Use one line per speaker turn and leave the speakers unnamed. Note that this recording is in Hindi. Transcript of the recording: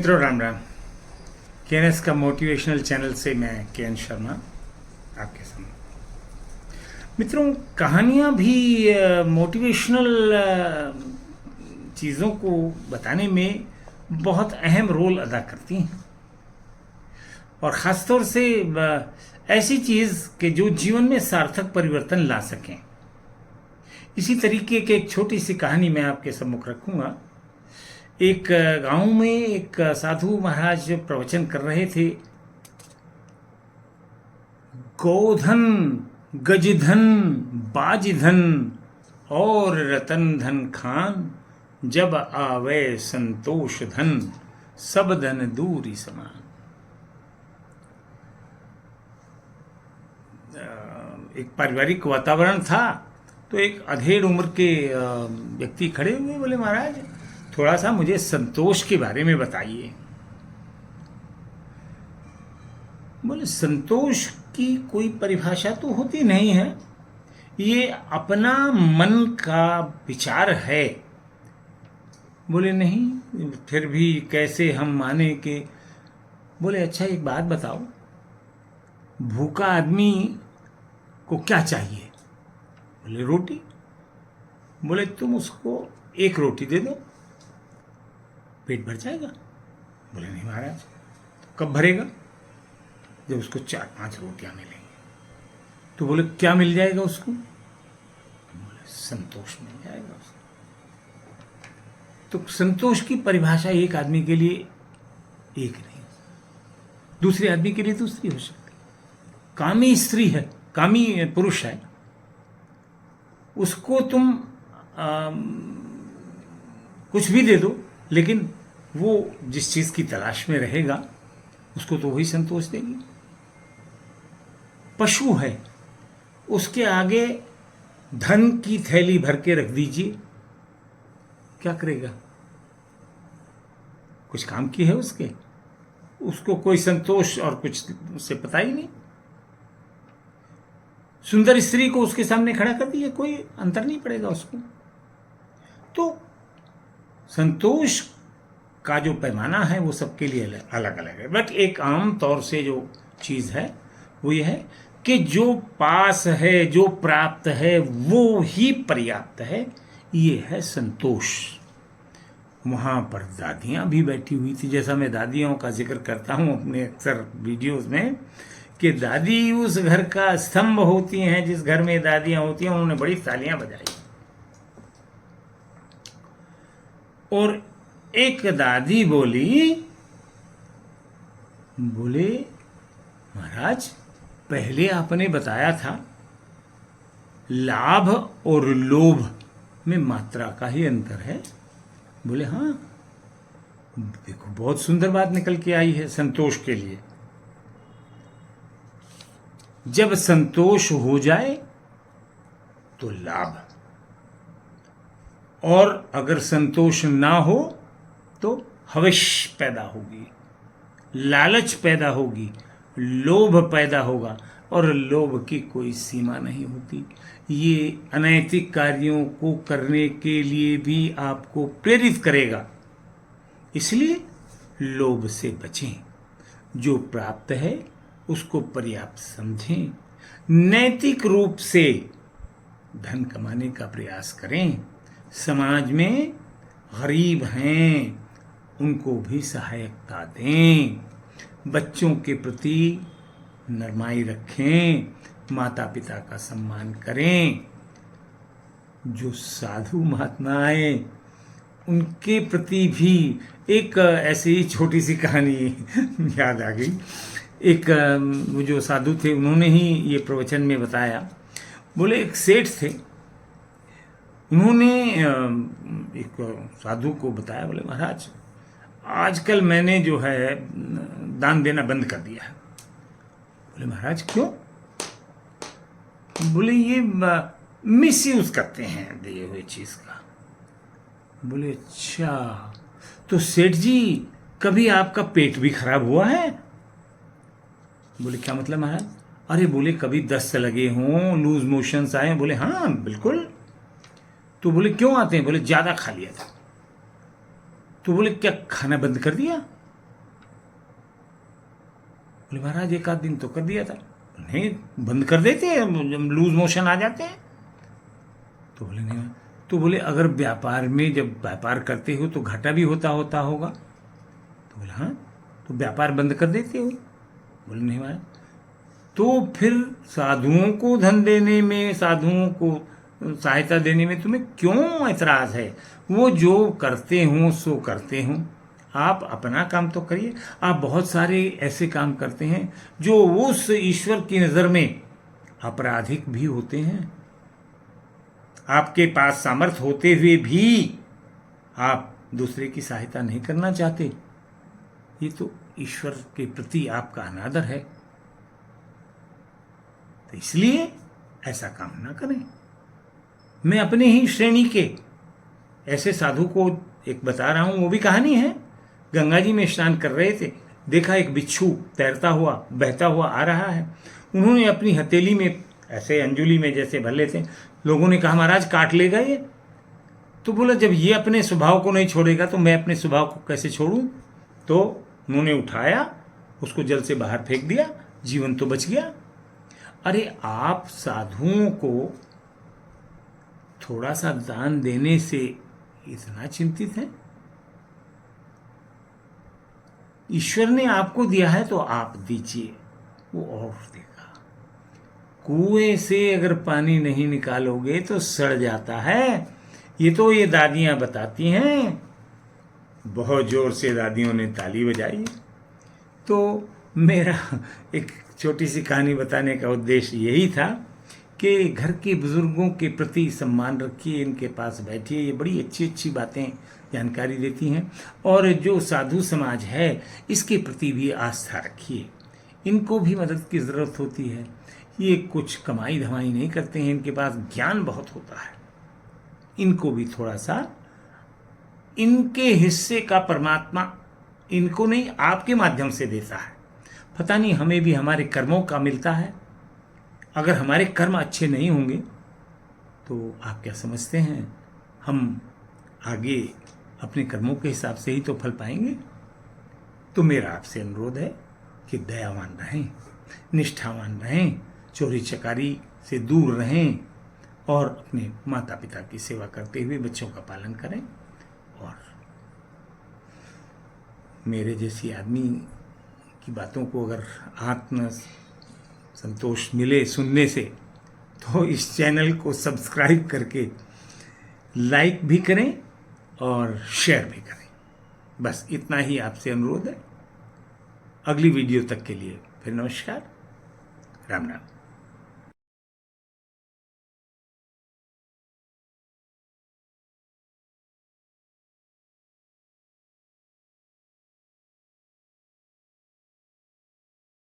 मित्रों, राम राम। केएनएस का मोटिवेशनल चैनल से मैं केएन शर्मा आपके सामने। मित्रों, कहानियाँ भी मोटिवेशनल चीज़ों को बताने में बहुत अहम रोल अदा करती हैं, और ख़ासतौर से ऐसी चीज़ कि जो जीवन में सार्थक परिवर्तन ला सकें। इसी तरीके की एक छोटी सी कहानी मैं आपके सम्मुख रखूँगा। एक गांव में एक साधु महाराज प्रवचन कर रहे थे। गोधन, गजधन, बाजधन और रतन धन खान, जब आवे संतोष धन, सब धन दूरी समान। एक पारिवारिक वातावरण था, तो एक अधेड़ उम्र के व्यक्ति खड़े हुए, बोले महाराज थोड़ा सा मुझे संतोष के बारे में बताइए। बोले संतोष की कोई परिभाषा तो होती नहीं है, ये अपना मन का विचार है। बोले नहीं, फिर भी कैसे हम माने कि। बोले अच्छा एक बात बताओ, भूखा आदमी को क्या चाहिए? बोले रोटी। बोले तुम उसको एक रोटी दे दो, पेट भर जाएगा? बोले नहीं महाराज। तो कब भरेगा? जब उसको 4-5 रोटियां मिलेंगी। तो बोले क्या मिल जाएगा उसको? बोले संतोष मिल जाएगा उसको। तो संतोष की परिभाषा एक आदमी के लिए एक नहीं, दूसरे आदमी के लिए दूसरी हो सकती। कामी स्त्री है, कामी पुरुष है, उसको तुम कुछ भी दे दो, लेकिन वो जिस चीज की तलाश में रहेगा उसको तो वही संतोष देगी। पशु है, उसके आगे धन की थैली भर के रख दीजिए, क्या करेगा? कुछ काम की है उसको कोई संतोष और कुछ उससे पता ही नहीं। सुंदर स्त्री को उसके सामने खड़ा कर दिए, कोई अंतर नहीं पड़ेगा उसको। तो संतोष का जो पैमाना है वो सबके लिए अलग अलग है, बट एक आम तौर से जो चीज है वो ये है कि जो पास है, जो प्राप्त है, वो ही पर्याप्त है। ये है संतोष। वहां पर दादियां भी बैठी हुई थी, जैसा मैं दादियों का जिक्र करता हूं अपने अक्सर वीडियोस में, कि दादी उस घर का स्तंभ होती हैं। जिस घर में दादियां होती हैं उन्होंने बड़ी तालियां बजाई। और एक दादी बोले महाराज पहले आपने बताया था लाभ और लोभ में मात्रा का ही अंतर है। बोले हाँ, देखो बहुत सुंदर बात निकल के आई है संतोष के लिए। जब संतोष हो जाए तो लाभ, और अगर संतोष ना हो तो हविष पैदा होगी, लालच पैदा होगी, लोभ पैदा होगा, और लोभ की कोई सीमा नहीं होती। ये अनैतिक कार्यों को करने के लिए भी आपको प्रेरित करेगा। इसलिए लोभ से बचें, जो प्राप्त है उसको पर्याप्त समझें, नैतिक रूप से धन कमाने का प्रयास करें, समाज में गरीब हैं उनको भी सहायता दें, बच्चों के प्रति नरमाई रखें, माता पिता का सम्मान करें। जो साधु महात्मा आए उनके प्रति भी एक ऐसी छोटी सी कहानी याद आ गई। एक वो जो साधु थे उन्होंने ही ये प्रवचन में बताया। बोले एक सेठ थे, उन्होंने एक साधु को बताया, बोले महाराज आजकल मैंने जो है दान देना बंद कर दिया है। बोले महाराज क्यों? बोले ये मिस यूज करते हैं दिए हुए चीज का। बोले अच्छा, तो सेठ जी कभी आपका पेट भी खराब हुआ है? बोले क्या मतलब महाराज? अरे बोले कभी दस्त लगे हों, लूज मोशंस आए? बोले हाँ बिल्कुल। तो बोले क्यों आते हैं? बोले ज्यादा खा लिया था। तो बोले क्या खाना बंद कर दिया? बोले महाराज एक आध दिन तो कर दिया था। नहीं, बंद कर देते हैं जब लूज मोशन आ जाते हैं। तो बोले नहीं। तो बोले अगर व्यापार में जब व्यापार करते हो तो घाटा भी होता होगा। तो बोले हाँ, तो व्यापार बंद कर देते हो। बोले नहीं महाराज। तो फिर साधुओं को धन देने में, साधुओं को सहायता देने में तुम्हें क्यों ऐतराज है? वो जो करते हों सो करते हों, आप अपना काम तो करिए। आप बहुत सारे ऐसे काम करते हैं जो उस ईश्वर की नज़र में आपराधिक भी होते हैं। आपके पास सामर्थ्य होते हुए भी आप दूसरे की सहायता नहीं करना चाहते, ये तो ईश्वर के प्रति आपका अनादर है। तो इसलिए ऐसा काम ना करें। मैं अपने ही श्रेणी के ऐसे साधु को एक बता रहा हूं, वो भी कहानी है। गंगा जी में स्नान कर रहे थे, देखा एक बिच्छू तैरता हुआ बहता हुआ आ रहा है। उन्होंने अपनी हथेली में ऐसे अंजुली में जैसे भर लेते, लोगों ने कहा महाराज काट लेगा ये। तो बोला जब ये अपने स्वभाव को नहीं छोड़ेगा तो मैं अपने स्वभाव को कैसे छोड़ूं। तो उन्होंने उठाया, उसको जल से बाहर फेंक दिया, जीवन तो बच गया। अरे आप साधुओं को थोड़ा सा दान देने से इतना चिंतित हैं? ईश्वर ने आपको दिया है तो आप दीजिए, वो और देगा। कुएं से अगर पानी नहीं निकालोगे तो सड़ जाता है। ये तो ये दादियां बताती हैं। बहुत जोर से दादियों ने ताली बजाई। तो मेरा एक छोटी सी कहानी बताने का उद्देश्य यही था कि घर के बुजुर्गों के प्रति सम्मान रखिए, इनके पास बैठिए, ये बड़ी अच्छी अच्छी बातें जानकारी देती हैं। और जो साधु समाज है इसके प्रति भी आस्था रखिए, इनको भी मदद की ज़रूरत होती है। ये कुछ कमाई धमाई नहीं करते हैं, इनके पास ज्ञान बहुत होता है। इनको भी थोड़ा सा इनके हिस्से का परमात्मा इनको नहीं आपके माध्यम से देता है। पता नहीं हमें भी हमारे कर्मों का मिलता है। अगर हमारे कर्म अच्छे नहीं होंगे तो आप क्या समझते हैं हम आगे अपने कर्मों के हिसाब से ही तो फल पाएंगे। तो मेरा आपसे अनुरोध है कि दयावान रहें, निष्ठावान रहें, चोरी चकारी से दूर रहें और अपने माता पिता की सेवा करते हुए बच्चों का पालन करें। और मेरे जैसी आदमी की बातों को अगर आत्म संतोष मिले सुनने से तो इस चैनल को सब्सक्राइब करके लाइक भी करें और शेयर भी करें। बस इतना ही आपसे अनुरोध है। अगली वीडियो तक के लिए फिर नमस्कार, राम राम।